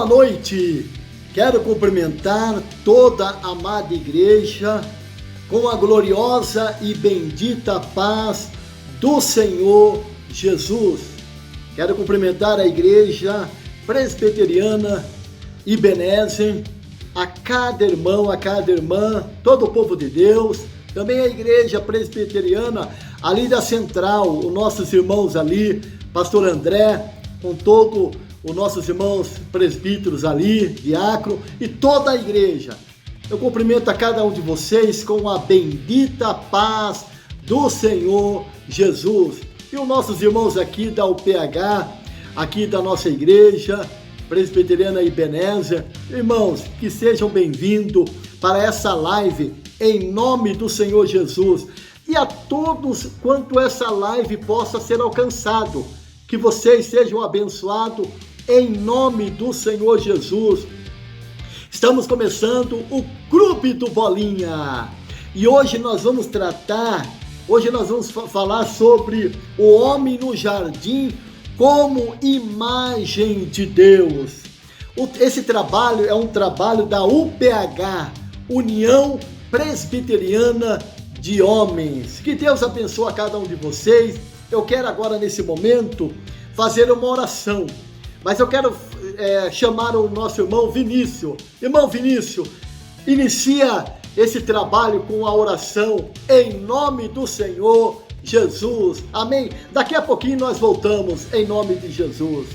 noite. Quero cumprimentar toda a amada igreja com a gloriosa e bendita paz do Senhor Jesus. Quero cumprimentar a igreja presbiteriana Ebenezer, a cada irmão, a cada irmã, todo o povo de Deus, também a igreja presbiteriana ali da Central, os nossos irmãos ali, pastor André, com todo os nossos irmãos presbíteros ali, diácono e toda a igreja. Eu cumprimento a cada um de vocês com a bendita paz do Senhor Jesus. E os nossos irmãos aqui da UPH, aqui da nossa igreja presbiteriana Ebenezer, irmãos, que sejam bem-vindos para essa live em nome do Senhor Jesus. E a todos quanto essa live possa ser alcançado, que vocês sejam abençoados em nome do Senhor Jesus. Estamos começando o Clube do Bolinha e hoje nós vamos falar sobre o homem no jardim como imagem de Deus. Esse trabalho é um trabalho da UPH, União Presbiteriana de Homens. Que Deus abençoe a cada um de vocês. Eu quero agora nesse momento fazer uma oração. Mas eu quero chamar o nosso irmão Vinícius. Irmão Vinícius, inicia esse trabalho com a oração em nome do Senhor Jesus. Amém? Daqui a pouquinho nós voltamos em nome de Jesus.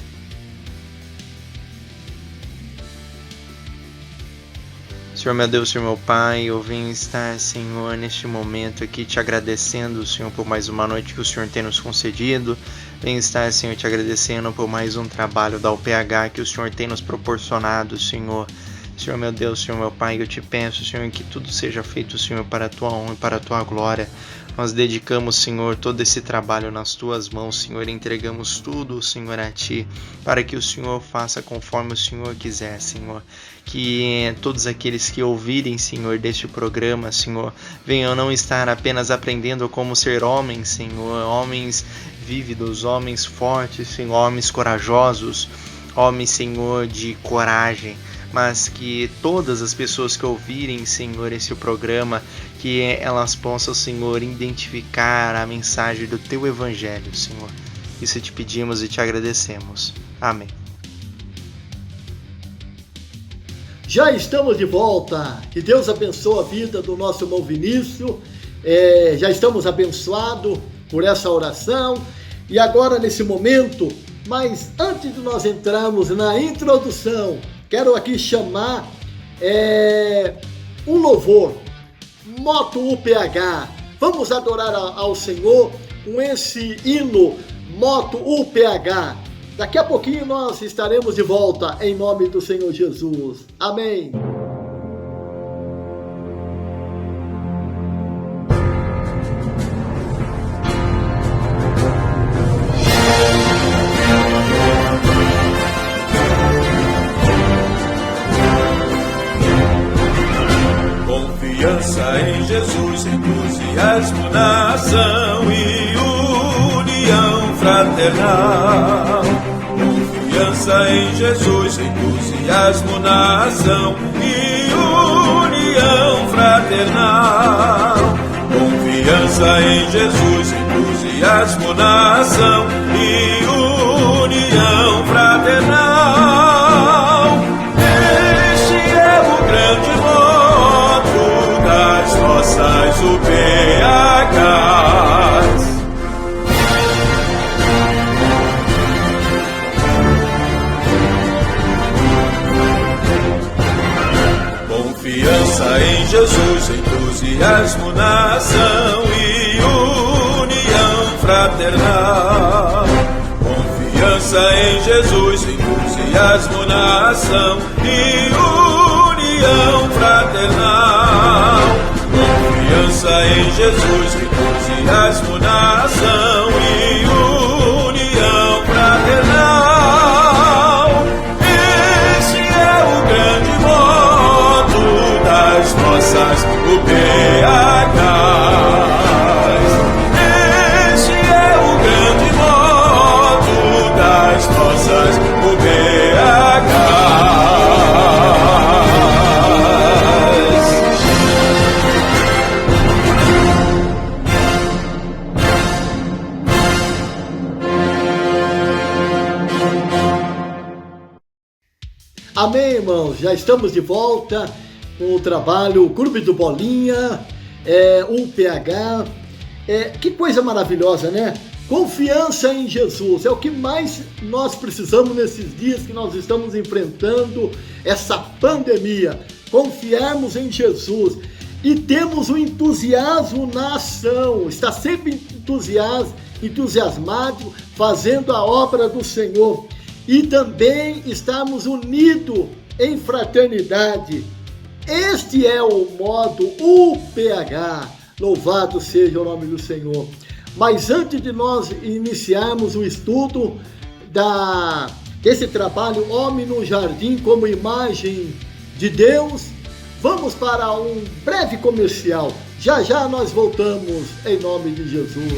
Senhor meu Deus, Senhor meu Pai, eu venho estar, Senhor, neste momento aqui te agradecendo, Senhor, por mais uma noite que o Senhor tem nos concedido. Venho estar, Senhor, te agradecendo por mais um trabalho da UPH que o Senhor tem nos proporcionado, Senhor. Senhor meu Deus, Senhor meu Pai, eu te peço, Senhor, que tudo seja feito, Senhor, para a tua honra e para a tua glória. Nós dedicamos, Senhor, todo esse trabalho nas tuas mãos, Senhor, entregamos tudo, Senhor, a ti, para que o Senhor faça conforme o Senhor quiser, Senhor. Que todos aqueles que ouvirem, Senhor, deste programa, Senhor, venham não estar apenas aprendendo como ser homens, Senhor, homens vívidos, homens fortes, Senhor, homens corajosos, homens, Senhor, de coragem, mas que todas as pessoas que ouvirem, Senhor, esse programa, que elas possam, Senhor, identificar a mensagem do Teu Evangelho, Senhor. Isso te pedimos e te agradecemos. Amém. Já estamos de volta. Que Deus abençoe a vida do nosso irmão Vinícius. Já estamos abençoados por essa oração. E agora, nesse momento, mas antes de nós entrarmos na introdução, quero aqui chamar um louvor, Moto UPH. Vamos adorar ao Senhor com esse hino, Moto UPH. Daqui a pouquinho nós estaremos de volta em nome do Senhor Jesus. Amém. Confiança em Jesus, entusiasmo na ação e união fraternal. Confiança em Jesus, entusiasmo na ação e união fraternal. Confiança em Jesus, entusiasmo na ação e união fraternal. Este é o grande modo das nossas UPHs. Confiança em Jesus, entusiasmo na ação e união fraternal. Confiança em Jesus, entusiasmo na ação e união fraternal. Confiança em Jesus, entusiasmo na ação e união fraternal. Esse é o grande modo das nossas UPHs. Esse é o grande modo das nossas UPHs. já estamos de volta com o trabalho Clube do Bolinha, UPH. Que coisa maravilhosa, né? Confiança em Jesus é o que mais nós precisamos nesses dias que nós estamos enfrentando essa pandemia. Confiarmos em Jesus e temos um entusiasmo na ação, está sempre entusiasmado fazendo a obra do Senhor e também estamos unidos em fraternidade. Este é o modo UPH, louvado seja o nome do Senhor. Mas antes de nós iniciarmos o estudo desse trabalho Homem no Jardim como imagem de Deus, vamos para um breve comercial. Já já nós voltamos em nome de Jesus.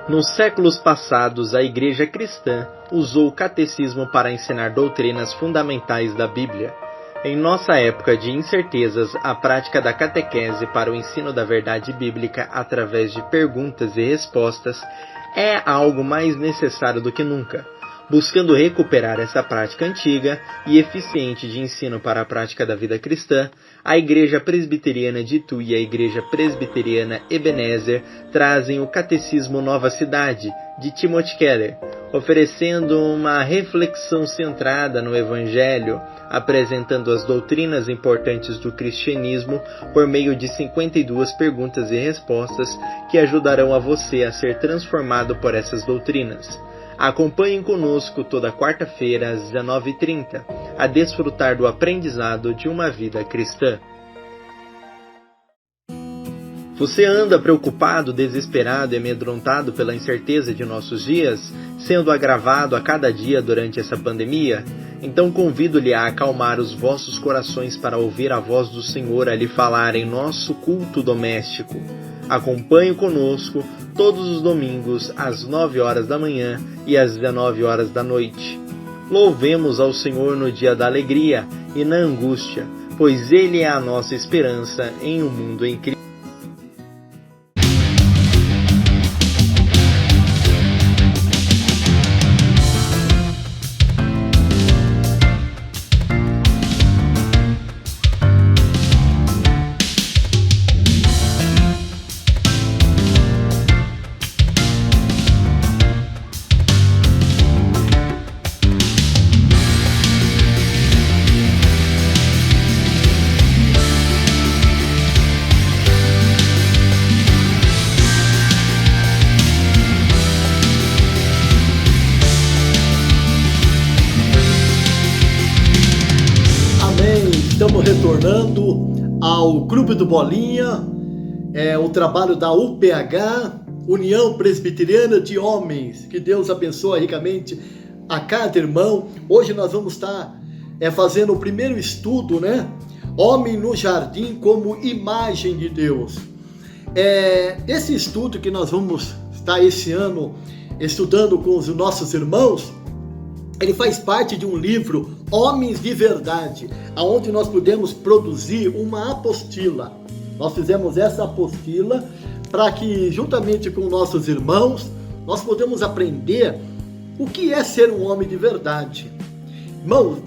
Nos séculos passados, a Igreja cristã usou o catecismo para ensinar doutrinas fundamentais da Bíblia. Em nossa época de incertezas, a prática da catequese para o ensino da verdade bíblica através de perguntas e respostas é algo mais necessário do que nunca. Buscando recuperar essa prática antiga e eficiente de ensino para a prática da vida cristã, a Igreja Presbiteriana de Itu e a Igreja Presbiteriana Ebenezer trazem o Catecismo Nova Cidade, de Timothy Keller, oferecendo uma reflexão centrada no Evangelho, apresentando as doutrinas importantes do cristianismo por meio de 52 perguntas e respostas que ajudarão a você a ser transformado por essas doutrinas. Acompanhem conosco toda quarta-feira às 19h30, a desfrutar do aprendizado de uma vida cristã. Você anda preocupado, desesperado e amedrontado pela incerteza de nossos dias, sendo agravado a cada dia durante essa pandemia? Então convido-lhe a acalmar os vossos corações para ouvir a voz do Senhor a lhe falar em nosso culto doméstico. Acompanhe conosco todos os domingos às 9 horas da manhã e às 19 horas da noite. Louvemos ao Senhor no dia da alegria e na angústia, pois Ele é a nossa esperança em um mundo em Cristo. Estamos retornando ao Clube do Bolinha, o trabalho da UPH, União Presbiteriana de Homens. Que Deus abençoe ricamente a cada irmão. Hoje nós vamos estar fazendo o primeiro estudo, né? Homem no Jardim como imagem de Deus. Esse estudo que nós vamos estar esse ano estudando com os nossos irmãos, ele faz parte de um livro, Homens de Verdade, onde nós podemos produzir uma apostila. Nós fizemos essa apostila para que, juntamente com nossos irmãos, nós podemos aprender o que é ser um homem de verdade. Irmão,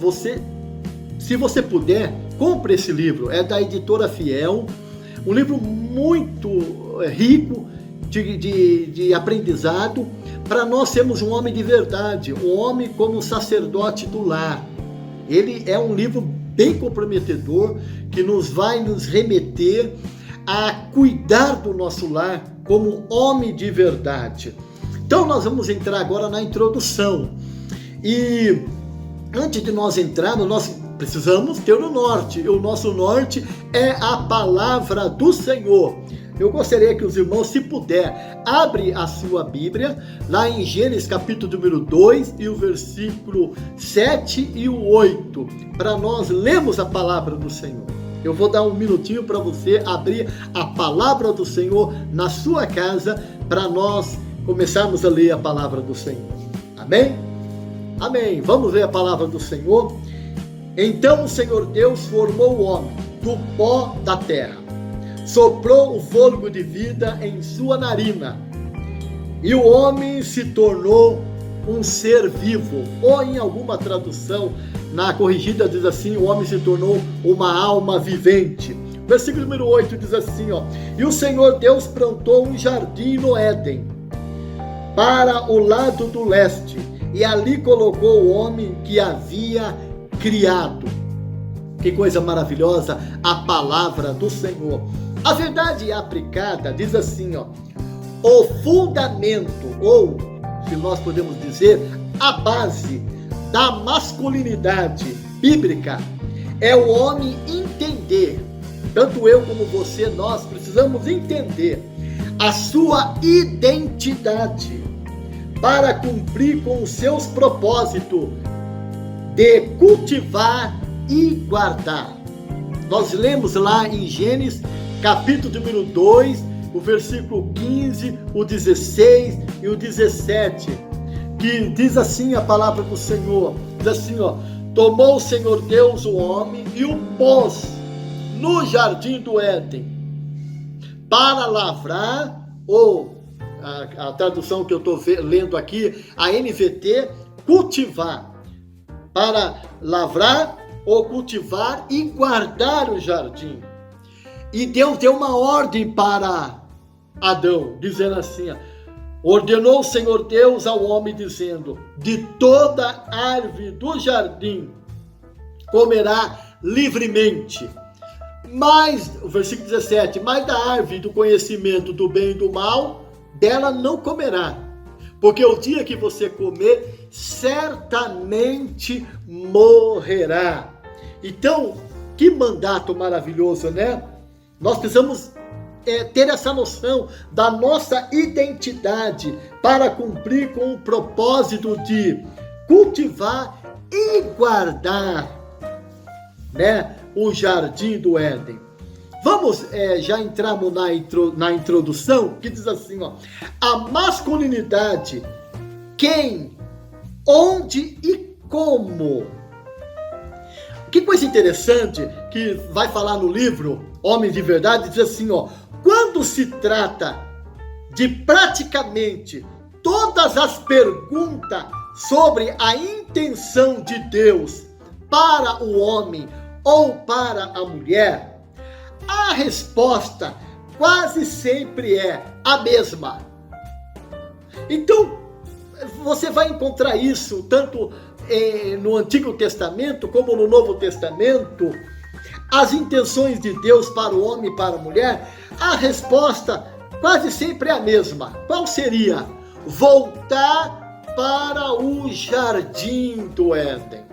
se você puder, compre esse livro. É da editora Fiel, um livro muito rico de aprendizado, para nós sermos um homem de verdade, um homem como sacerdote do lar. Ele é um livro bem comprometedor, que vai nos remeter a cuidar do nosso lar como homem de verdade. Então nós vamos entrar agora na introdução. E antes de nós entrarmos, nós precisamos ter o norte. E o nosso norte é a palavra do Senhor. Eu gostaria que os irmãos, se puder, abre a sua Bíblia, lá em Gênesis capítulo número 2, e o versículo 7 e o 8, para nós lermos a palavra do Senhor. Eu vou dar um minutinho para você abrir a palavra do Senhor na sua casa, para nós começarmos a ler a palavra do Senhor. Amém? Amém. Vamos ler a palavra do Senhor. Então o Senhor Deus formou o homem do pó da terra soprou o fôlego de vida em sua narina, e o homem se tornou um ser vivo. Ou em alguma tradução, na corrigida diz assim, o homem se tornou uma alma vivente. Versículo número 8 diz assim, e o Senhor Deus plantou um jardim no Éden, para o lado do leste, e ali colocou o homem que havia criado. Que coisa maravilhosa a palavra do Senhor. A verdade aplicada diz assim, o fundamento, ou se nós podemos dizer, a base da masculinidade bíblica é o homem entender, tanto eu como você, nós precisamos entender a sua identidade para cumprir com os seus propósitos de cultivar e guardar. Nós lemos lá em Gênesis, capítulo número 2, o versículo 15, o 16 e o 17, que diz assim a palavra do Senhor, diz assim, tomou o Senhor Deus o homem e o pôs no jardim do Éden para lavrar, ou a tradução que eu estou lendo aqui, a NVT, cultivar, para lavrar ou cultivar e guardar o jardim. E Deus deu uma ordem para Adão, dizendo assim, ordenou o Senhor Deus ao homem, dizendo, de toda árvore do jardim comerá livremente, mas, o versículo 17, mas da árvore do conhecimento do bem e do mal, dela não comerá, porque o dia que você comer, certamente morrerá. Então, que mandato maravilhoso, né? Nós precisamos ter essa noção da nossa identidade para cumprir com o propósito de cultivar e guardar, né, o jardim do Éden. Vamos, já entramos na introdução, que diz assim, a masculinidade, quem, onde e como. Que coisa interessante que vai falar no livro Homem de Verdade, diz assim, quando se trata de praticamente todas as perguntas sobre a intenção de Deus para o homem ou para a mulher, a resposta quase sempre é a mesma. Então, você vai encontrar isso tanto no Antigo Testamento como no Novo Testamento. As intenções de Deus para o homem e para a mulher, a resposta quase sempre é a mesma. Qual seria? Voltar para o jardim do Éden.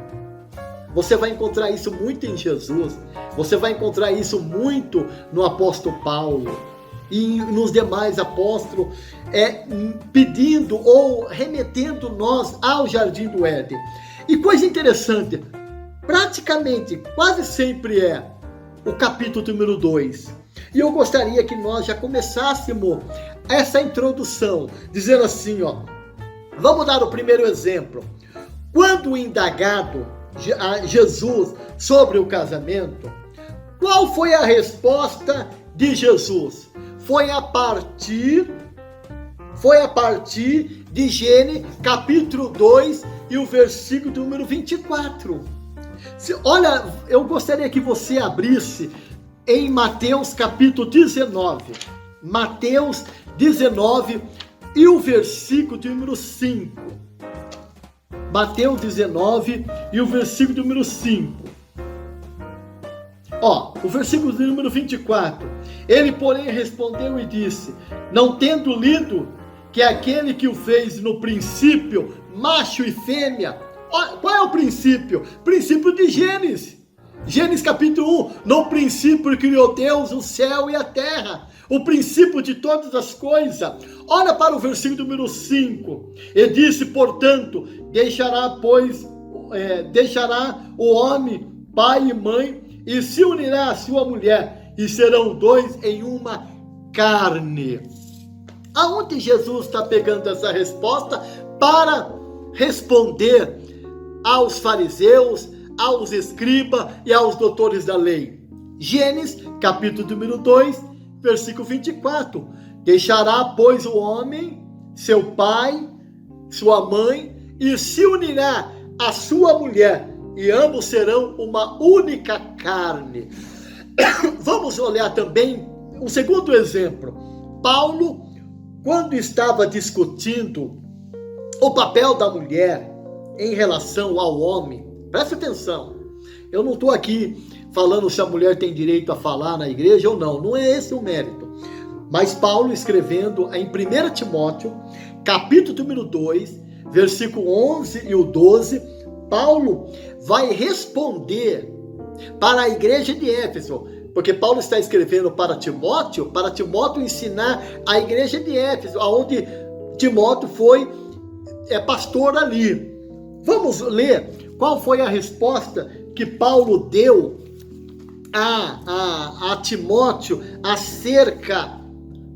Você vai encontrar isso muito em Jesus, você vai encontrar isso muito no apóstolo Paulo e nos demais apóstolos, pedindo ou remetendo nós ao jardim do Éden. E coisa interessante, praticamente, quase sempre é o capítulo número 2. E eu gostaria que nós já começássemos essa introdução, dizendo assim, vamos dar o primeiro exemplo. Quando indagado a Jesus sobre o casamento, qual foi a resposta de Jesus? Foi a partir de Gênesis, capítulo 2 e o versículo número 24. Olha, eu gostaria que você abrisse em Mateus capítulo 19. Mateus 19 e o versículo número 5. Mateus 19 e o versículo número 5. O versículo número 24. Ele, porém, respondeu e disse, não tendo lido que aquele que o fez no princípio, macho e fêmea. Qual é o princípio? Princípio de Gênesis. Gênesis capítulo 1. No princípio criou Deus o céu e a terra. O princípio de todas as coisas. Olha para o versículo número 5. E disse, portanto, deixará o homem pai e mãe e se unirá à sua mulher e serão dois em uma carne. Aonde Jesus está pegando essa resposta para responder aos fariseus, aos escribas e aos doutores da lei? Gênesis, capítulo número 2, versículo 24. Deixará, pois, o homem, seu pai, sua mãe, e se unirá à sua mulher, e ambos serão uma única carne. Vamos olhar também um segundo exemplo. Paulo, quando estava discutindo o papel da mulher em relação ao homem, presta atenção, eu não estou aqui falando se a mulher tem direito a falar na igreja ou não, não é esse o mérito. Mas Paulo, escrevendo em 1 Timóteo, capítulo número 2, versículo 11 e o 12, Paulo vai responder para a igreja de Éfeso, porque Paulo está escrevendo para Timóteo ensinar a igreja de Éfeso, onde Timóteo foi pastor ali. Vamos ler qual foi a resposta que Paulo deu a Timóteo acerca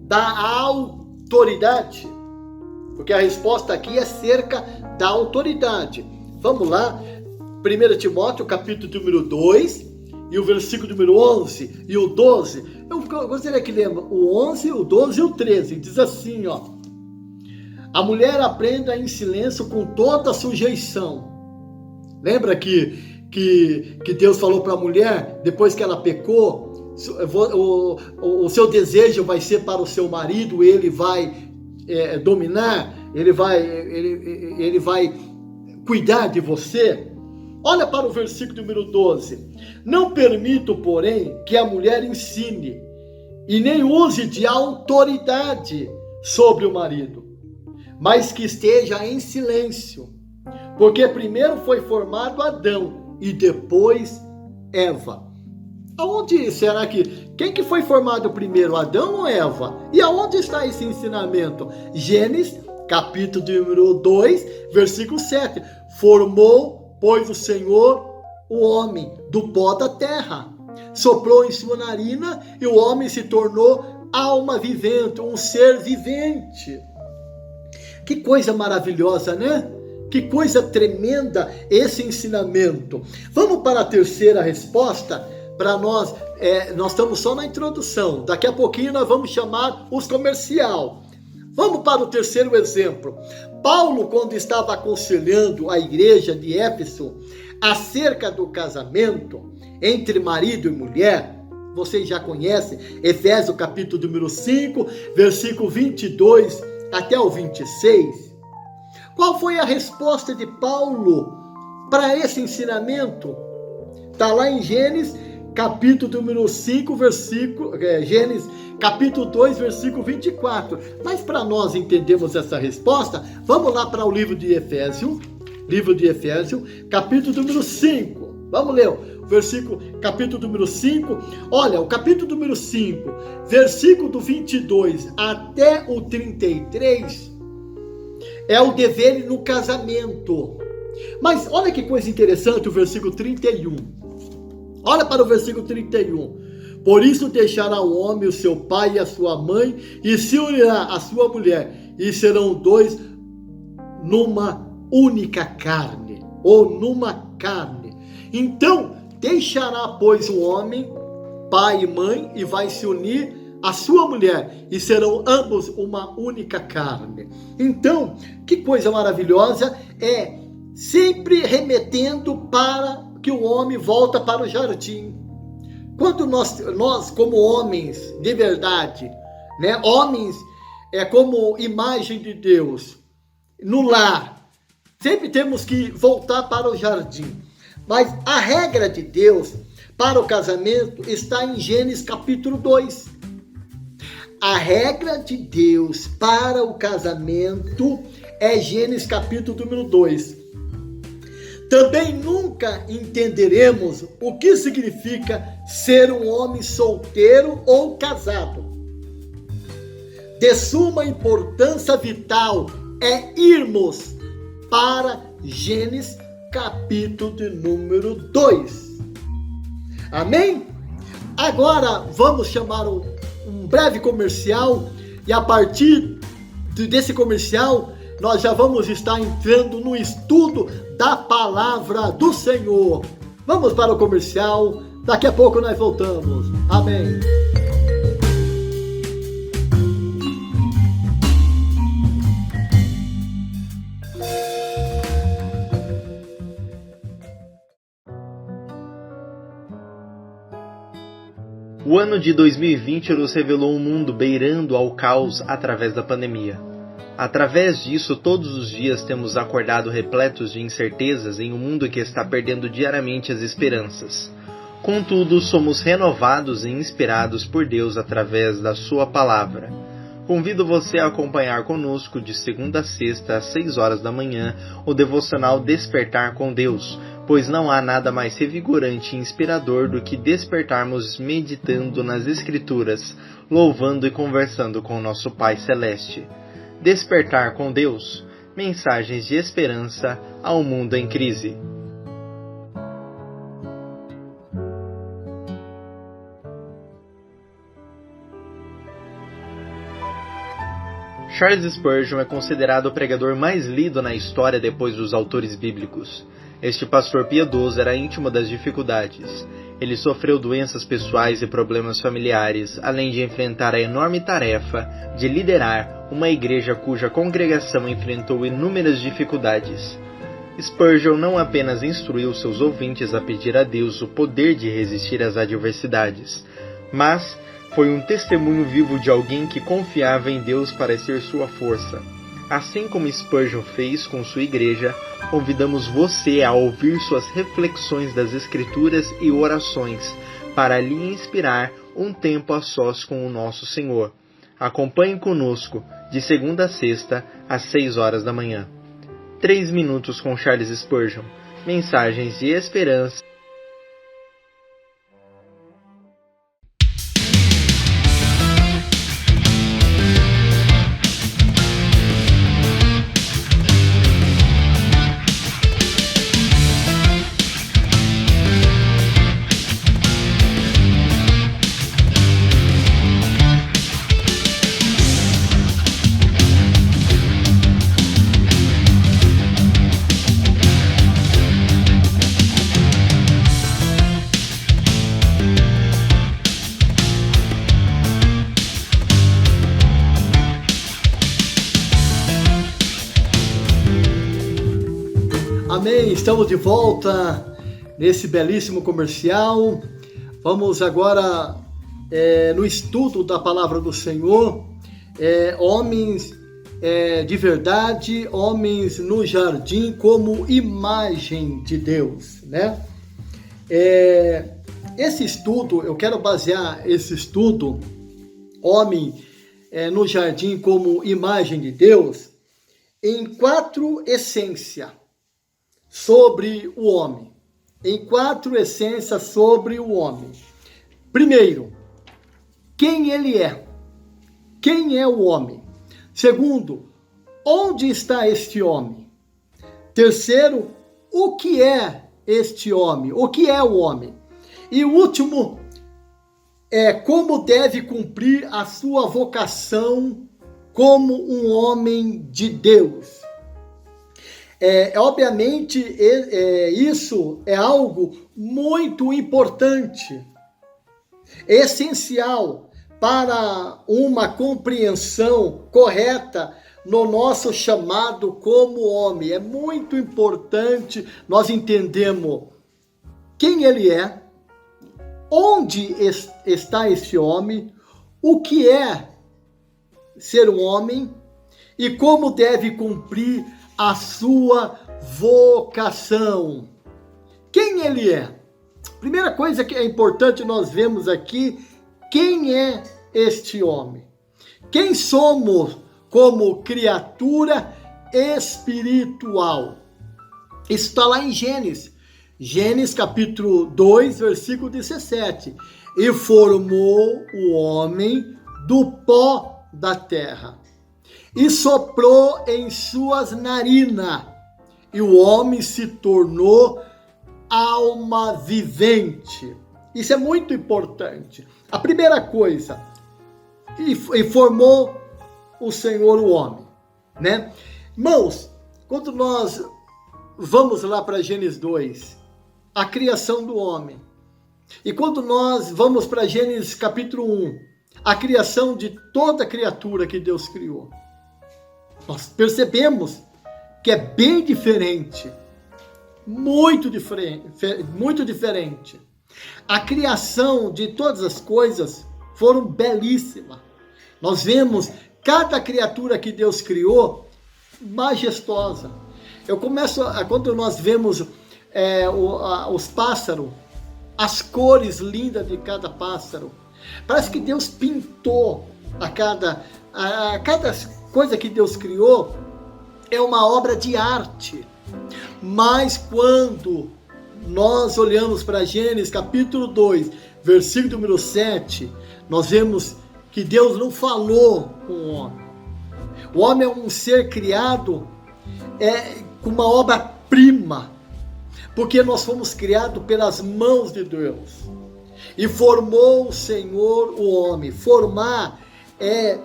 da autoridade, porque a resposta aqui é acerca da autoridade. Vamos lá, 1 Timóteo, capítulo número 2, e o versículo número 11 e o 12. Eu gostaria que lembra o 11, o 12 e o 13. Diz assim, ó: a mulher aprenda em silêncio com toda sujeição. Lembra que Deus falou para a mulher, depois que ela pecou, o seu desejo vai ser para o seu marido, ele vai dominar, ele vai cuidar de você. Olha para o versículo número 12. Não permito, porém, que a mulher ensine e nem use de autoridade sobre o marido, mas que esteja em silêncio, porque primeiro foi formado Adão e depois Eva. Aonde será quem que foi formado primeiro, Adão ou Eva? E aonde está esse ensinamento? Gênesis, capítulo número 2, versículo 7. Formou, pois, o Senhor o homem do pó da terra, soprou em sua narina e o homem se tornou alma vivente, um ser vivente. Que coisa maravilhosa, né? Que coisa tremenda esse ensinamento. Vamos para a terceira resposta. Para nós estamos só na introdução. Daqui a pouquinho nós vamos chamar os comercial. Vamos para o terceiro exemplo. Paulo, quando estava aconselhando a igreja de Éfeso acerca do casamento entre marido e mulher, vocês já conhecem, Efésios capítulo número 5, versículo 22 até o 26. Qual foi a resposta de Paulo para esse ensinamento? Está lá em Gênesis, capítulo número 5, Gênesis, capítulo 2, versículo 24. Mas para nós entendermos essa resposta, vamos lá para o livro de Efésios, capítulo número 5. Vamos ler o capítulo número 5. Olha, o capítulo número 5, versículo do 22 até o 33, é o dever no casamento. Mas olha que coisa interessante o versículo 31. Olha para o versículo 31. Por isso deixará o homem o seu pai e a sua mãe, e se unirá à sua mulher, e serão dois numa única carne, ou numa carne. Então deixará, pois, o homem, pai e mãe, e vai se unir à sua mulher, e serão ambos uma única carne. Então, que coisa maravilhosa, sempre remetendo para que o homem volta para o jardim. Quando nós como homens de verdade, né, homens como imagem de Deus, no lar, sempre temos que voltar para o jardim. Mas a regra de Deus para o casamento está em Gênesis capítulo 2. A regra de Deus para o casamento é Gênesis capítulo número 2. Também nunca entenderemos o que significa ser um homem solteiro ou casado. De suma importância vital é irmos para Gênesis capítulo de número 2. Amém? Agora vamos chamar um breve comercial e a partir desse comercial nós já vamos estar entrando no estudo da palavra do Senhor. Vamos para o comercial, daqui a pouco nós voltamos. Amém. O ano de 2020 nos revelou um mundo beirando ao caos através da pandemia. Através disso, todos os dias temos acordado repletos de incertezas em um mundo que está perdendo diariamente as esperanças. Contudo, somos renovados e inspirados por Deus através da Sua Palavra. Convido você a acompanhar conosco de segunda a sexta às 6 horas da manhã o devocional Despertar com Deus, pois não há nada mais revigorante e inspirador do que despertarmos meditando nas Escrituras, louvando e conversando com nosso Pai Celeste. Despertar com Deus, mensagens de esperança ao mundo em crise. Charles Spurgeon é considerado o pregador mais lido na história depois dos autores bíblicos. Este pastor piedoso era íntimo das dificuldades. Ele sofreu doenças pessoais e problemas familiares, além de enfrentar a enorme tarefa de liderar uma igreja cuja congregação enfrentou inúmeras dificuldades. Spurgeon não apenas instruiu seus ouvintes a pedir a Deus o poder de resistir às adversidades, mas foi um testemunho vivo de alguém que confiava em Deus para ser sua força. Assim como Spurgeon fez com sua igreja, convidamos você a ouvir suas reflexões das Escrituras e orações para lhe inspirar um tempo a sós com o nosso Senhor. Acompanhe conosco de segunda a sexta às 6 horas da manhã. 3 minutos com Charles Spurgeon. Mensagens de esperança. Amém, estamos de volta nesse belíssimo comercial. Vamos agora no estudo da palavra do Senhor. Homens de verdade, homens no jardim como imagem de Deus, né? Esse estudo, eu quero basear esse estudo, homem no jardim como imagem de Deus, em 4 essências sobre o homem. Em 4 essências sobre o homem. Primeiro, quem ele é? Quem é o homem? Segundo, onde está este homem? Terceiro, o que é este homem? O que é o homem? E o último, como deve cumprir a sua vocação como um homem de Deus. Obviamente, isso é algo muito importante, essencial para uma compreensão correta no nosso chamado como homem. É muito importante nós entendermos quem ele é, onde está esse homem, o que é ser um homem e como deve cumprir a sua vocação. Quem ele é? Primeira coisa que é importante nós vemos aqui, quem é este homem? Quem somos como criatura espiritual? Isso está lá em Gênesis. Gênesis capítulo 2, versículo 17. E formou o homem do pó da terra e soprou em suas narinas, e o homem se tornou alma vivente. Isso é muito importante. A primeira coisa, e formou o Senhor o homem, né? Irmãos, quando nós vamos lá para Gênesis 2, a criação do homem, e quando nós vamos para Gênesis capítulo 1, a criação de toda criatura que Deus criou, nós percebemos que é bem diferente, muito diferente. A criação de todas as coisas foram belíssimas. Nós vemos cada criatura que Deus criou majestosa. Quando nós vemos os pássaros, as cores lindas de cada pássaro, parece que Deus pintou cada coisa que Deus criou é uma obra de arte. Mas quando nós olhamos para Gênesis capítulo 2, versículo número 7, nós vemos que Deus não falou com o homem. O homem é um ser criado com uma obra-prima, porque nós fomos criados pelas mãos de Deus. E formou o Senhor o homem. Formar é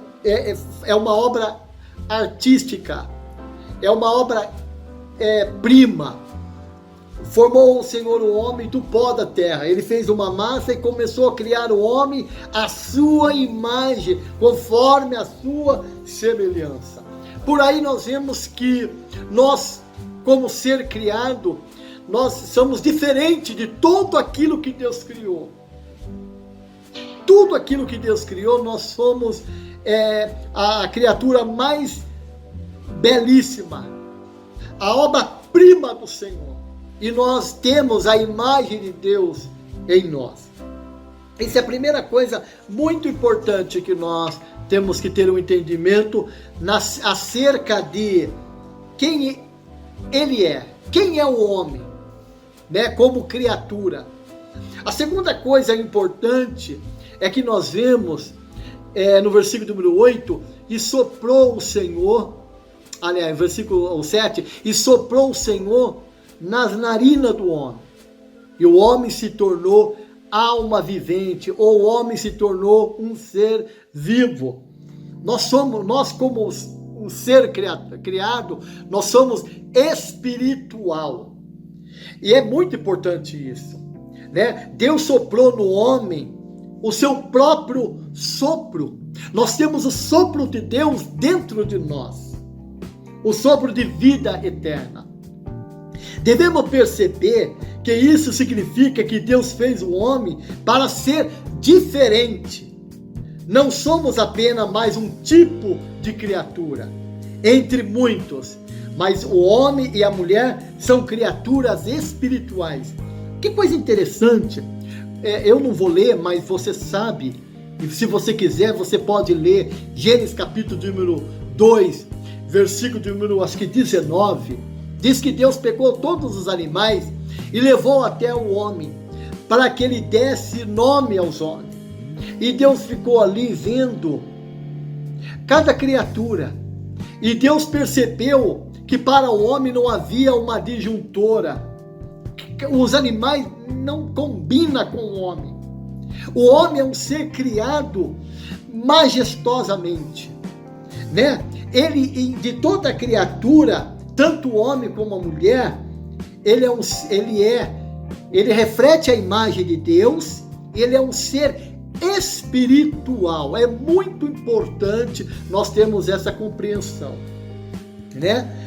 uma obra artística, é uma obra prima. Formou o Senhor o homem do pó da terra. Ele fez uma massa e começou a criar o homem à sua imagem, conforme a sua semelhança. Por aí nós vemos que nós, como ser criado, nós somos diferentes de tudo aquilo que Deus criou. Tudo aquilo que Deus criou, nós somos a criatura mais belíssima, a obra-prima do Senhor. E nós temos a imagem de Deus em nós. Essa é a primeira coisa muito importante que nós temos que ter um entendimento acerca de quem ele é, quem é o homem, né, como criatura. A segunda coisa importante é que nós vemos no versículo número 8, e soprou o Senhor, aliás, versículo 7, e soprou o Senhor nas narinas do homem, e o homem se tornou alma vivente, ou o homem se tornou um ser vivo. Nós como um ser criado, nós somos espiritual, e é muito importante isso, né? Deus soprou no homem o seu próprio sopro. Nós temos o sopro de Deus dentro de nós, o sopro de vida eterna. Devemos perceber que isso significa que Deus fez o homem para ser diferente. Não somos apenas mais um tipo de criatura, entre muitos, mas o homem e a mulher são criaturas espirituais. Que coisa interessante, eu não vou ler, mas você sabe, e se você quiser, você pode ler Gênesis capítulo número 2, versículo número, acho que 19, diz que Deus pegou todos os animais e levou até o homem, para que ele desse nome aos homens. E Deus ficou ali vendo cada criatura, e Deus percebeu que para o homem não havia uma disjuntora. Os animais não combinam com o homem. O homem é um ser criado majestosamente, né? Ele, de toda a criatura, tanto o homem como a mulher, ele reflete a imagem de Deus. Ele é um ser espiritual. É muito importante nós termos essa compreensão, né?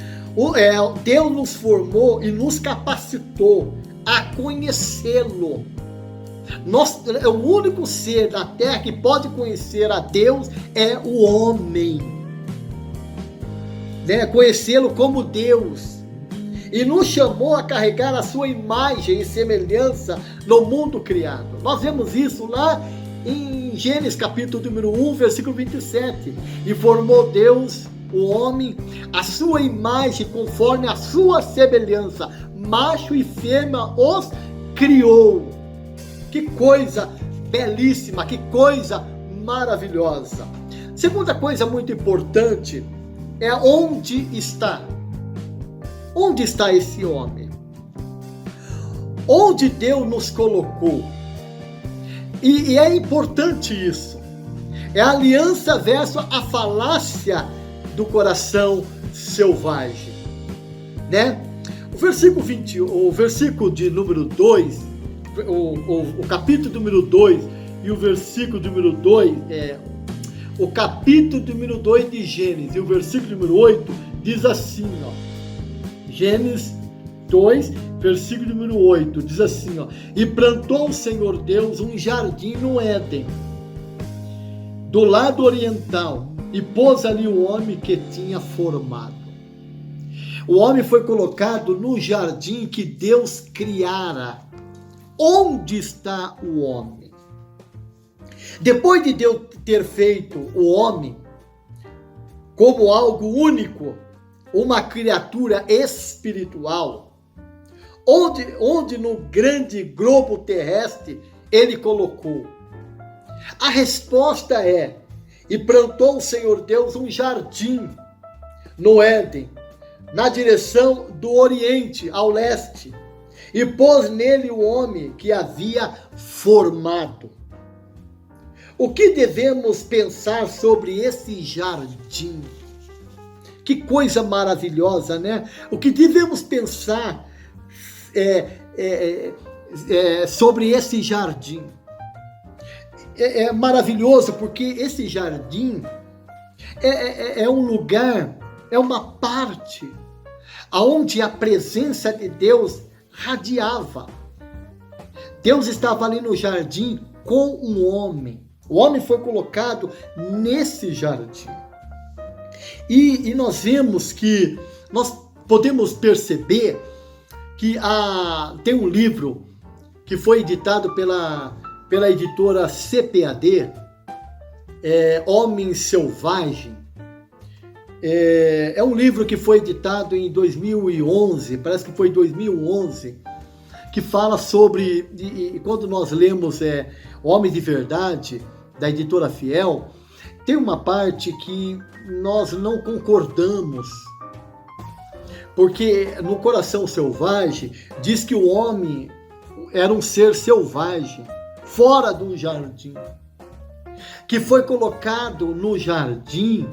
Deus nos formou e nos capacitou a conhecê-lo. O único ser da terra que pode conhecer a Deus é o homem, né? Conhecê-lo como Deus. E nos chamou a carregar a sua imagem e semelhança no mundo criado. Nós vemos isso lá em Gênesis capítulo número 1, versículo 27. E formou Deus o homem, a sua imagem, conforme a sua semelhança, macho e fêmea os criou. Que coisa belíssima, que coisa maravilhosa. Segunda coisa muito importante é onde está. Onde está esse homem? Onde Deus nos colocou? E é importante isso. É a aliança versus a falácia do coração selvagem, né? O versículo de número 2, o capítulo número 2 e o versículo número 2, o capítulo número 2 de Gênesis e o versículo número 8 diz assim, ó, Gênesis 2, versículo número 8, diz assim, ó: e plantou o Senhor Deus um jardim no Éden, do lado oriental, e pôs ali o homem que tinha formado. O homem foi colocado no jardim que Deus criara. Onde está o homem? Depois de Deus ter feito o homem como algo único, uma criatura espiritual, onde no grande globo terrestre ele colocou? A resposta é: e plantou o Senhor Deus um jardim no Éden, na direção do oriente ao leste, e pôs nele o homem que havia formado. O que devemos pensar sobre esse jardim? Que coisa maravilhosa, né? O que devemos pensar sobre esse jardim? É maravilhoso porque esse jardim é um lugar, é uma parte onde a presença de Deus radiava. Deus estava ali no jardim com um homem. O homem foi colocado nesse jardim. E nós vemos que, nós podemos perceber que tem um livro que foi editado pela editora CPAD, Homem Selvagem. É um livro que foi editado em 2011, parece que foi 2011, que fala sobre, e quando nós lemos Homem de Verdade, da editora Fiel, tem uma parte que nós não concordamos, porque no Coração Selvagem diz que o homem era um ser selvagem, fora do jardim, que foi colocado no jardim,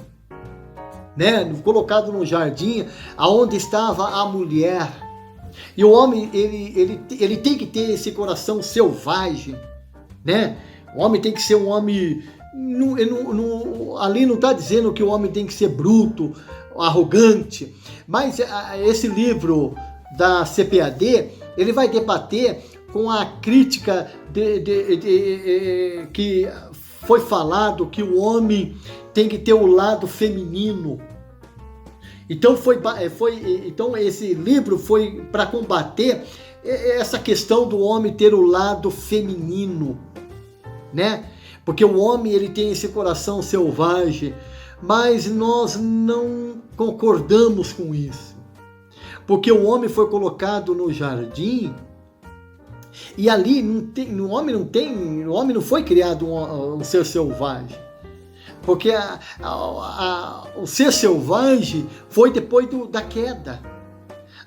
né? Colocado no jardim aonde estava a mulher. E o homem, ele tem que ter esse coração selvagem, né? O homem tem que ser um homem... ali não está dizendo que o homem tem que ser bruto, arrogante, mas esse livro da CPAD, ele vai debater com a crítica que foi falado que o homem tem que ter o lado feminino. Então, então esse livro foi para combater essa questão do homem ter o lado feminino, né? Porque o homem, ele tem esse coração selvagem, mas nós não concordamos com isso. Porque o homem foi colocado no jardim e ali o homem não foi criado um ser selvagem. Porque o ser selvagem foi depois da queda.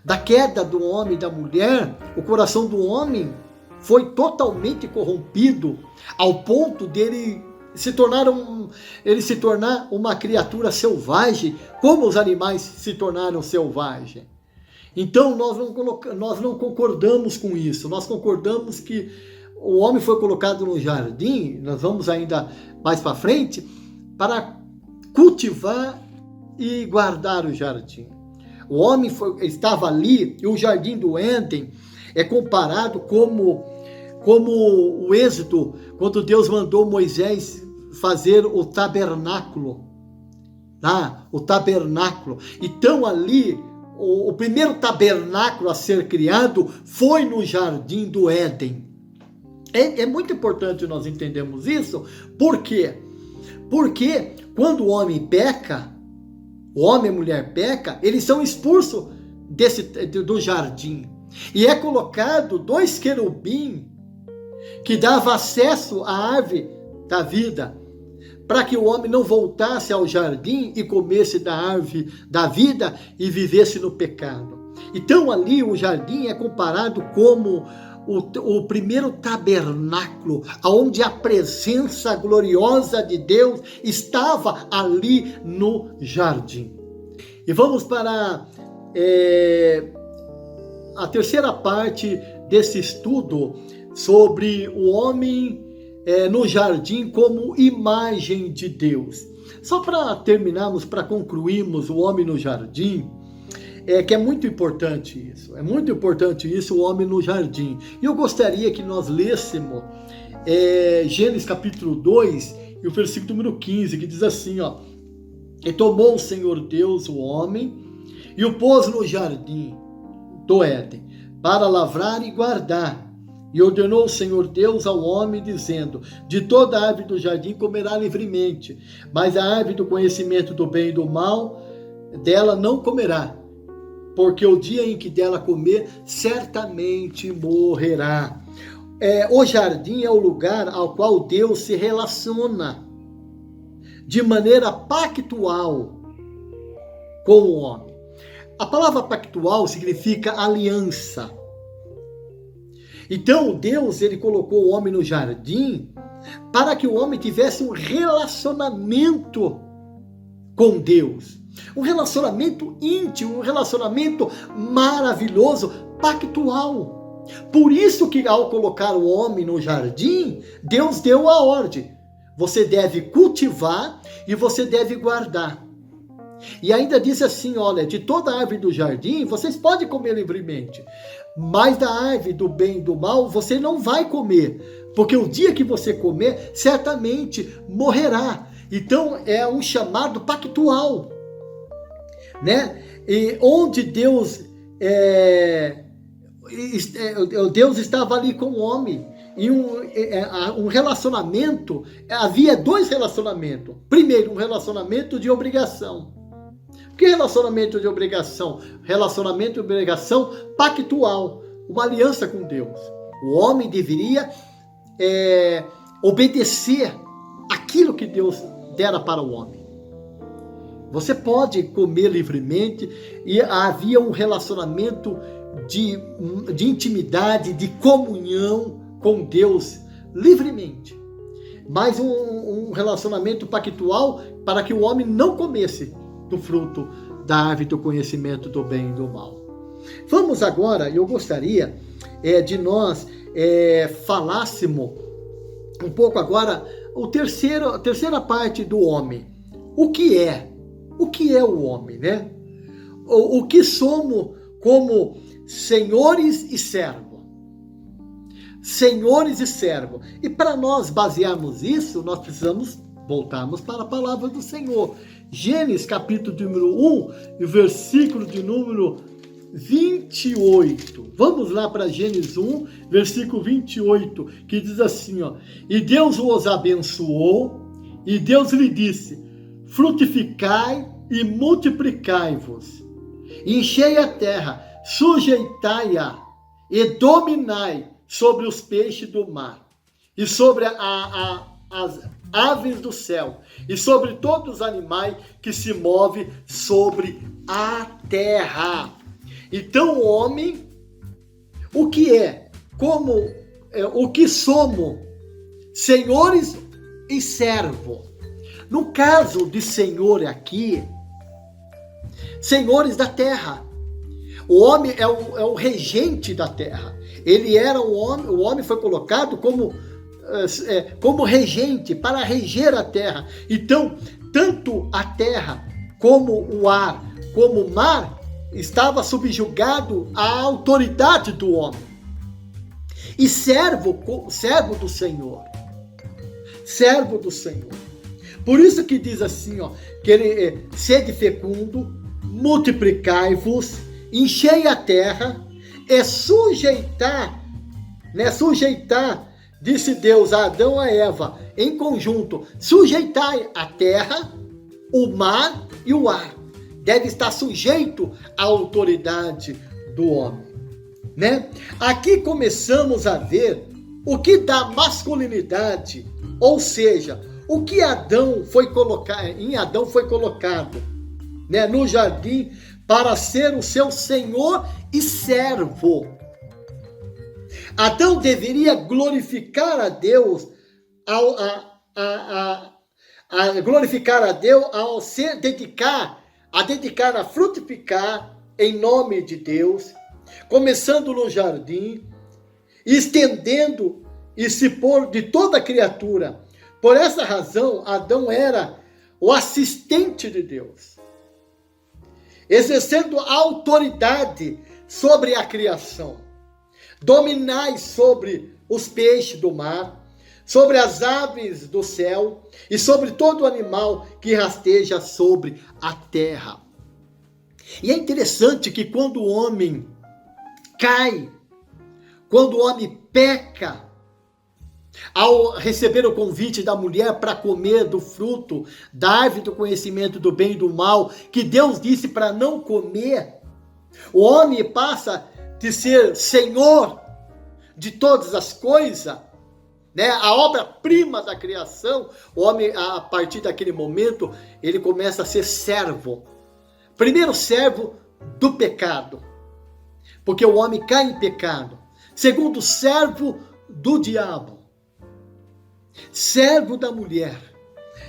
Da queda do homem e da mulher, o coração do homem foi totalmente corrompido ao ponto dele se tornar uma criatura selvagem, como os animais se tornaram selvagens. Então nós não concordamos com isso. Nós concordamos que o homem foi colocado no jardim, nós vamos ainda mais para frente, para cultivar e guardar o jardim. O homem estava ali, e o jardim do Éden é comparado como o Êxodo, quando Deus mandou Moisés fazer o tabernáculo. O tabernáculo. Então ali, o primeiro tabernáculo a ser criado foi no jardim do Éden. É muito importante nós entendermos isso. Por quê? Porque quando o homem peca, o homem e a mulher peca, eles são expulsos do jardim. E é colocado 2 querubins que davam acesso à árvore da vida, para que o homem não voltasse ao jardim e comesse da árvore da vida e vivesse no pecado. Então ali o jardim é comparado como o primeiro tabernáculo, onde a presença gloriosa de Deus estava ali no jardim. E vamos para a terceira parte desse estudo sobre o homem no jardim como imagem de Deus. Só para terminarmos, para concluirmos o homem no jardim, que é muito importante isso. É muito importante isso, o homem no jardim. E eu gostaria que nós lêssemos Gênesis capítulo 2, e o versículo número 15, que diz assim, ó: E tomou o Senhor Deus o homem, e o pôs no jardim do Éden, para lavrar e guardar. E ordenou o Senhor Deus ao homem, dizendo: De toda árvore do jardim comerá livremente, mas a árvore do conhecimento do bem e do mal, dela não comerá, porque o dia em que dela comer, certamente morrerá. O jardim é o lugar ao qual Deus se relaciona de maneira pactual com o homem. A palavra pactual significa aliança. Então Deus, ele colocou o homem no jardim para que o homem tivesse um relacionamento com Deus. Um relacionamento íntimo, um relacionamento maravilhoso, pactual. Por isso que ao colocar o homem no jardim, Deus deu a ordem: você deve cultivar e você deve guardar. E ainda diz assim, olha, de toda árvore do jardim, vocês podem comer livremente, mas da árvore do bem e do mal, você não vai comer, porque o dia que você comer, certamente morrerá. Então, é um chamado pactual, né? E onde Deus estava ali com o homem, e um relacionamento, havia dois relacionamentos. Primeiro, um relacionamento de obrigação. Que relacionamento de obrigação? Relacionamento de obrigação pactual, uma aliança com Deus. O homem deveria obedecer aquilo que Deus dera para o homem. Você pode comer livremente, e havia um relacionamento de intimidade, de comunhão com Deus livremente. Mas um relacionamento pactual para que o homem não comesse do fruto da árvore do conhecimento do bem e do mal. Vamos agora, eu gostaria de nós falássemos um pouco agora a terceira parte do homem. O que é o homem, né? O que somos como senhores e servos. Senhores e servos. E para nós basearmos isso, nós precisamos voltarmos para a palavra do Senhor. Gênesis capítulo de número 1 e versículo de número 28. Vamos lá para Gênesis 1, versículo 28, que diz assim, ó: E Deus os abençoou, e Deus lhe disse: frutificai e multiplicai-vos, enchei a terra, sujeitai-a e dominai sobre os peixes do mar, e sobre as aves do céu, e sobre todos os animais que se movem sobre a terra. Então, o homem, o que é? O que somos? Senhores e servos. No caso de senhor aqui, senhores da terra. O homem é o regente da terra. Ele era o homem foi colocado como regente, para reger a terra. Então, tanto a terra, como o ar, como o mar, estava subjugado à autoridade do homem. E servo do Senhor. Servo do Senhor. Por isso que diz assim, ó, que ele sede fecundo, multiplicai-vos, enchei a terra, sujeitar, disse Deus a Adão e a Eva, em conjunto, sujeitai a terra, o mar e o ar. Deve estar sujeito à autoridade do homem, né? Aqui começamos a ver o que dá masculinidade, ou seja, o que em Adão foi colocado, né, no jardim para ser o seu senhor e servo. Adão deveria glorificar a Deus ao se dedicar a frutificar em nome de Deus, começando no jardim, estendendo e se pôr de toda a criatura. Por essa razão, Adão era o assistente de Deus. exercendo autoridade sobre a criação. Dominai sobre os peixes do mar, sobre as aves do céu e sobre todo animal que rasteja sobre a terra. E é interessante que quando o homem cai, quando o homem peca, ao receber o convite da mulher para comer do fruto da árvore do conhecimento do bem e do mal, que Deus disse para não comer, o homem passa de ser senhor de todas as coisas, né? A obra-prima da criação. O homem, a partir daquele momento, ele começa a ser servo. Primeiro, servo do pecado, porque o homem cai em pecado. Segundo, servo do diabo, servo da mulher.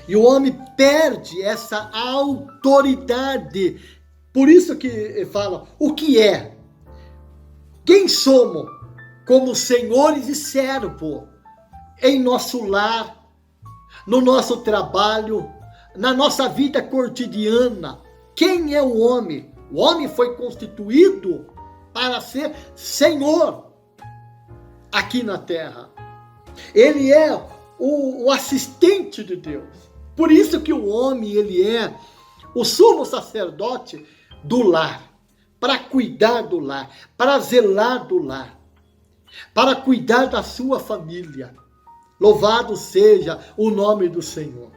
E o homem perde essa autoridade. Por isso que fala, o que é? Quem somos como senhores e servos em nosso lar, no nosso trabalho, na nossa vida cotidiana? Quem é o homem? O homem foi constituído para ser senhor aqui na terra. Ele é o assistente de Deus. Por isso que o homem, ele é o sumo sacerdote do lar, para cuidar do lar, para zelar do lar, para cuidar da sua família. Louvado seja o nome do Senhor,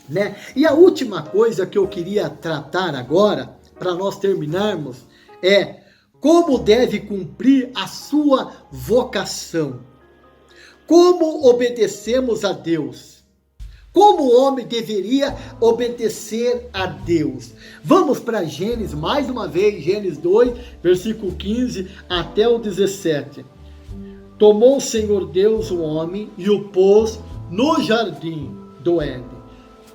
né? E a última coisa que eu queria tratar agora, para nós terminarmos, é como deve cumprir a sua vocação. Como obedecemos a Deus? Como o homem deveria obedecer a Deus? Vamos para Gênesis, mais uma vez, Gênesis 2, versículo 15 até o 17. Tomou o Senhor Deus o homem e o pôs no jardim do Éden,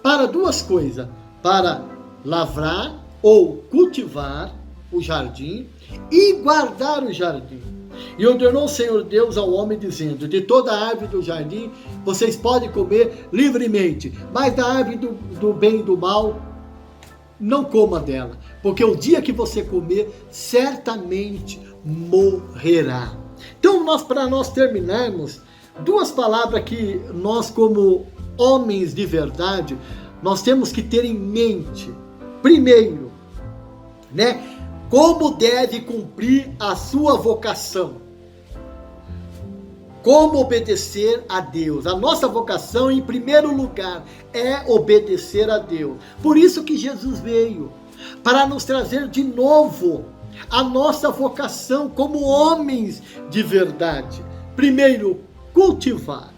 para duas coisas, para lavrar ou cultivar o jardim e guardar o jardim. E ordenou o Senhor Deus ao homem, dizendo: de toda a árvore do jardim vocês podem comer livremente, mas da árvore do bem e do mal não coma dela, porque o dia que você comer, certamente morrerá. Então, para nós terminarmos, duas palavras que nós, como homens de verdade, nós temos que ter em mente. Primeiro, né? Como deve cumprir a sua vocação. Como obedecer a Deus. A nossa vocação, em primeiro lugar, é obedecer a Deus. Por isso que Jesus veio, para nos trazer de novo a nossa vocação como homens de verdade. Primeiro, cultivar.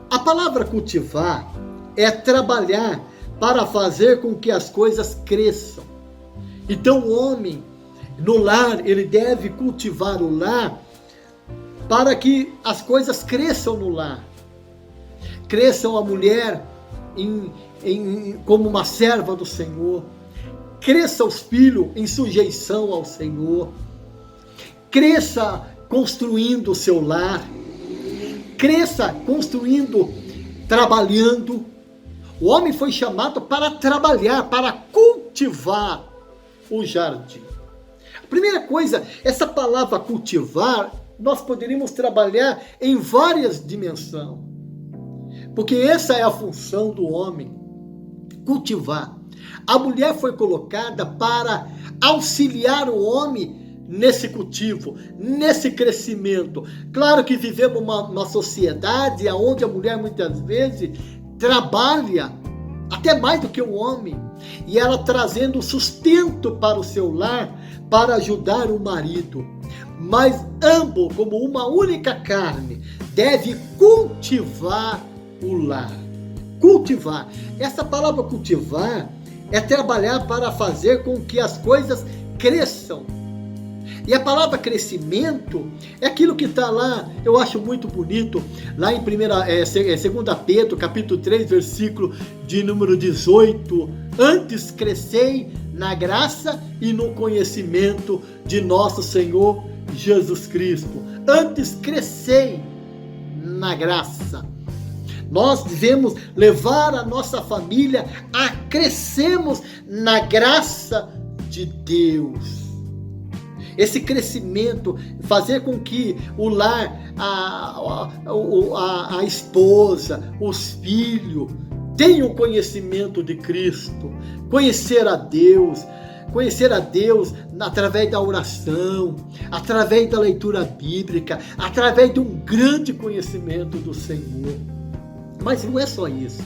A palavra cultivar é trabalhar para fazer com que as coisas cresçam. Então o homem no lar, ele deve cultivar o lar para que as coisas cresçam no lar. Cresçam a mulher como uma serva do Senhor. Cresça os filhos em sujeição ao Senhor. Cresça construindo o seu lar. Cresça construindo, trabalhando. O homem foi chamado para trabalhar, para cultivar o jardim. A primeira coisa, essa palavra cultivar, nós poderíamos trabalhar em várias dimensões. Porque essa é a função do homem, cultivar. A mulher foi colocada para auxiliar o homem nesse cultivo, nesse crescimento. Claro que vivemos uma sociedade onde a mulher muitas vezes trabalha até mais do que o homem, e ela trazendo sustento para o seu lar, para ajudar o marido. Mas ambos, como uma única carne, devem cultivar o lar. Cultivar. Essa palavra cultivar é trabalhar para fazer com que as coisas cresçam. E a palavra crescimento é aquilo que está lá, eu acho muito bonito, lá em 2 Pedro, capítulo 3, versículo de número 18. Antes crescei na graça e no conhecimento de nosso Senhor Jesus Cristo. Antes crescei na graça. Nós devemos levar a nossa família a crescermos na graça de Deus. Esse crescimento, fazer com que o lar, a esposa, os filhos, tenham conhecimento de Cristo, conhecer a Deus através da oração, através da leitura bíblica, através de um grande conhecimento do Senhor. Mas não é só isso,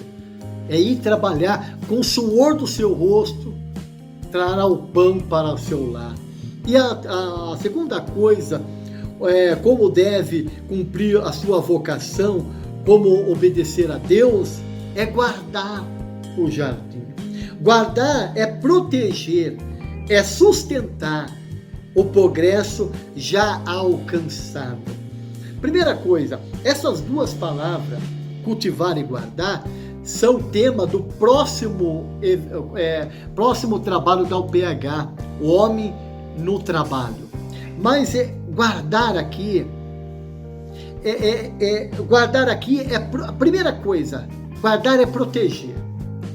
é ir trabalhar com o suor do seu rosto, trará o pão para o seu lar. E a segunda coisa, como deve cumprir a sua vocação, como obedecer a Deus, é guardar o jardim. Guardar é proteger, é sustentar o progresso já alcançado. Primeira coisa, essas duas palavras, cultivar e guardar, são tema do próximo trabalho da UPH, o Homem no Trabalho. Mas guardar aqui a primeira coisa, guardar é proteger.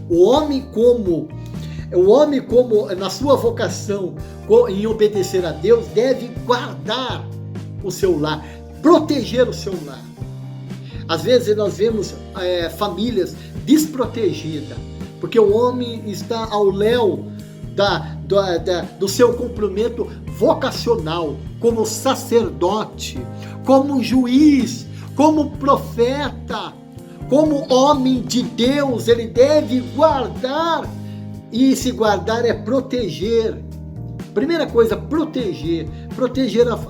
O homem como na sua vocação em obedecer a Deus, deve guardar o seu lar, proteger o seu lar. Às vezes nós vemos famílias desprotegidas, porque o homem está ao léu do seu cumprimento vocacional, como sacerdote, como juiz, como profeta, como homem de Deus. Ele deve guardar, e se guardar é proteger. Primeira coisa, proteger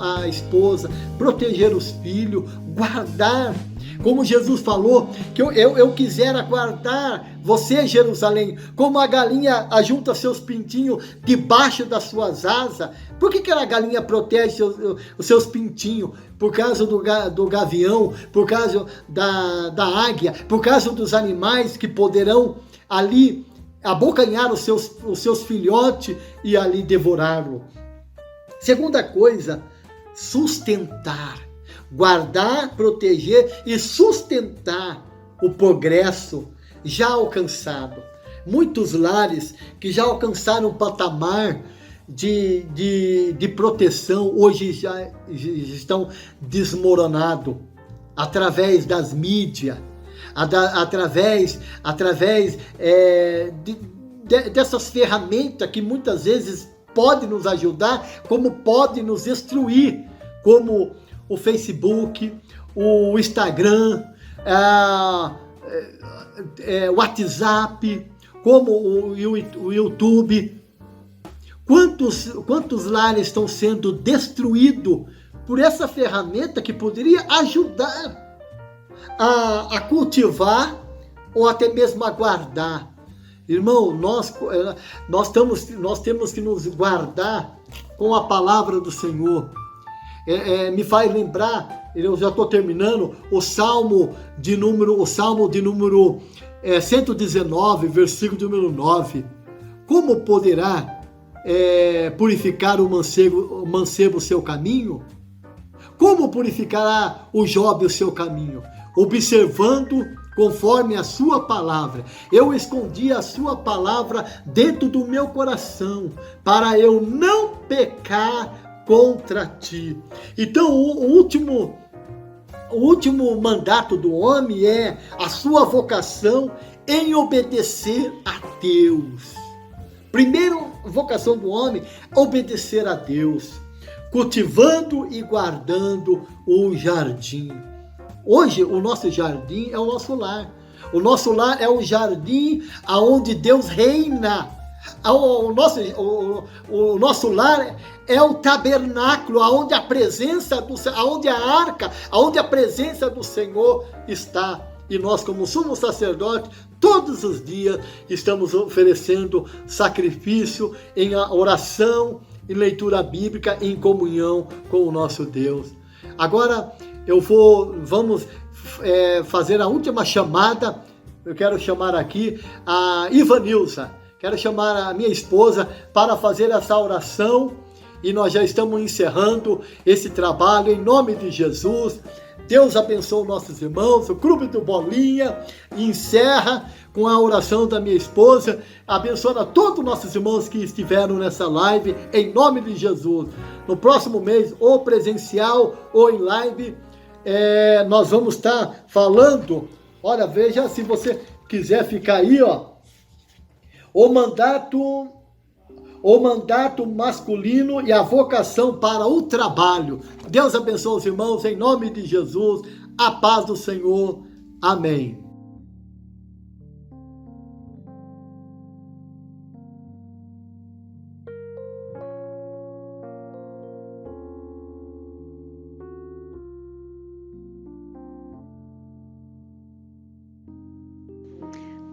a esposa, proteger os filhos, guardar. Como Jesus falou, que eu quisera guardar você, Jerusalém, como a galinha ajunta seus pintinhos debaixo das suas asas. Por que a galinha protege os seus pintinhos? Por causa do gavião, por causa da águia, por causa dos animais que poderão ali abocanhar os seus filhotes e ali devorá-lo. Segunda coisa, sustentar. Guardar, proteger e sustentar o progresso já alcançado. Muitos lares que já alcançaram um patamar de proteção, hoje já estão desmoronados através das mídias, através dessas ferramentas que muitas vezes podem nos ajudar, como podem nos destruir, como o Facebook, o Instagram, o WhatsApp, como o YouTube. Quantos lares estão sendo destruídos por essa ferramenta que poderia ajudar a cultivar ou até mesmo a guardar? Irmão, nós temos que nos guardar com a palavra do Senhor. Me faz lembrar, eu já estou terminando, o Salmo de número 119, versículo de número 9. Como poderá purificar o mancebo o seu caminho? Como purificará o jovem o seu caminho? Observando conforme a sua palavra. Eu escondi a sua palavra dentro do meu coração, para eu não pecar contra ti. Então, o último mandato do homem é a sua vocação em obedecer a Deus. Primeira vocação do homem, obedecer a Deus, cultivando e guardando o jardim. Hoje, o nosso jardim é o nosso lar. O nosso lar é o jardim aonde Deus reina. O nosso lar é o tabernáculo, aonde a presença aonde a arca, aonde a presença do Senhor está. E nós, como sumo sacerdote, todos os dias estamos oferecendo sacrifício em oração, em leitura bíblica, em comunhão com o nosso Deus. Agora vamos fazer a última chamada. Eu quero chamar aqui a Ivanilza. Quero chamar a minha esposa para fazer essa oração, e nós já estamos encerrando esse trabalho em nome de Jesus. Deus abençoe nossos irmãos, o Clube do Bolinha, e encerra com a oração da minha esposa, abençoando a todos os nossos irmãos que estiveram nessa live, em nome de Jesus. No próximo mês, ou presencial ou em live, nós vamos estar falando, olha, veja, se você quiser ficar aí, ó, o mandato masculino e a vocação para o trabalho. Deus abençoe os irmãos, em nome de Jesus, a paz do Senhor. Amém.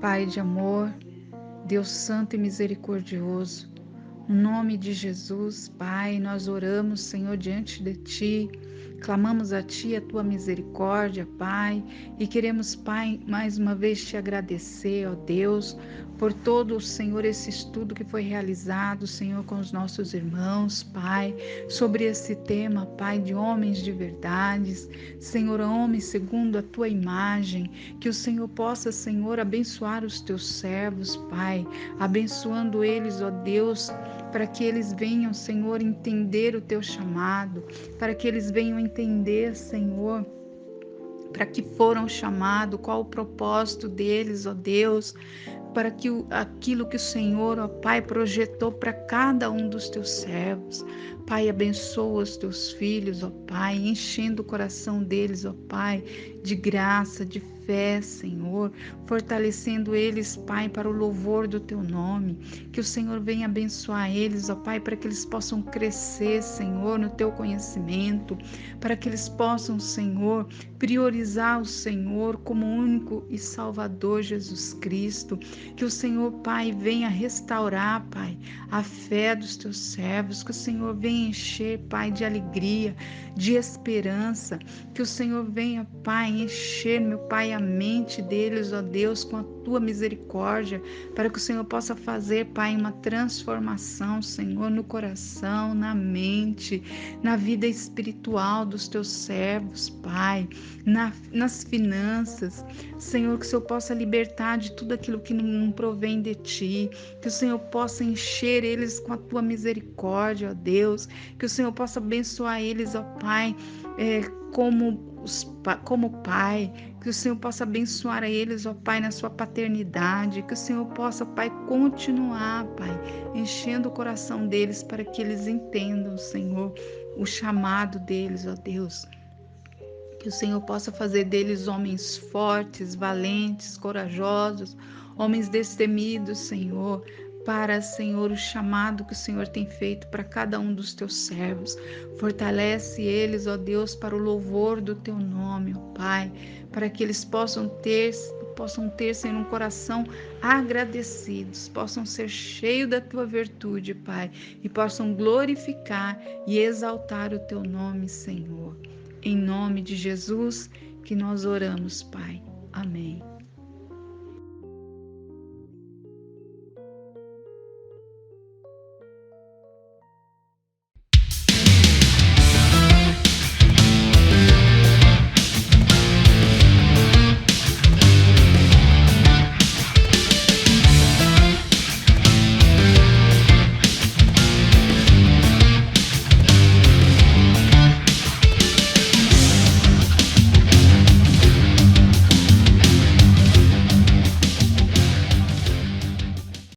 Pai de amor, Deus santo e misericordioso, no nome de Jesus, Pai, nós oramos, Senhor, diante de Ti, clamamos a Ti a Tua misericórdia, Pai, e queremos, Pai, mais uma vez Te agradecer, ó Deus, por todo, Senhor, esse estudo que foi realizado, Senhor, com os nossos irmãos, Pai, sobre esse tema, Pai, de homens de verdades, Senhor, homens segundo a Tua imagem, que o Senhor possa, Senhor, abençoar os Teus servos, Pai, abençoando eles, ó Deus, para que eles venham, Senhor, entender o Teu chamado, para que eles venham entender, Senhor, para que foram chamados, qual o propósito deles, ó Deus, para que aquilo que o Senhor, ó Pai, projetou para cada um dos Teus servos. Pai, abençoa os Teus filhos, ó Pai, enchendo o coração deles, ó Pai, de graça, de fé, Senhor, fortalecendo eles, Pai, para o louvor do Teu nome. Que o Senhor venha abençoar eles, ó Pai, para que eles possam crescer, Senhor, no Teu conhecimento, para que eles possam, Senhor, priorizar o Senhor como único e Salvador Jesus Cristo. Que o Senhor, Pai, venha restaurar, Pai, a fé dos Teus servos, que o Senhor venha encher, Pai, de alegria, de esperança, que o Senhor venha, Pai, encher, meu Pai, a mente deles, ó Deus, com a Tua misericórdia, para que o Senhor possa fazer, Pai, uma transformação, Senhor, no coração, na mente, na vida espiritual dos Teus servos, Pai, nas finanças, Senhor, que o Senhor possa libertar de tudo aquilo que não provém de Ti, que o Senhor possa encher eles com a Tua misericórdia, ó Deus, que o Senhor possa abençoar eles, ó Pai, como Pai, que o Senhor possa abençoar a eles, ó Pai, na sua paternidade, que o Senhor possa, Pai, continuar, Pai, enchendo o coração deles para que eles entendam, Senhor, o chamado deles, ó Deus. Que o Senhor possa fazer deles homens fortes, valentes, corajosos, homens destemidos, Senhor, para, Senhor, o chamado que o Senhor tem feito para cada um dos Teus servos. Fortalece eles, ó Deus, para o louvor do Teu nome, ó Pai, para que eles possam ter, Senhor, um coração agradecidos, possam ser cheios da Tua virtude, Pai, e possam glorificar e exaltar o Teu nome, Senhor. Em nome de Jesus que nós oramos, Pai. Amém.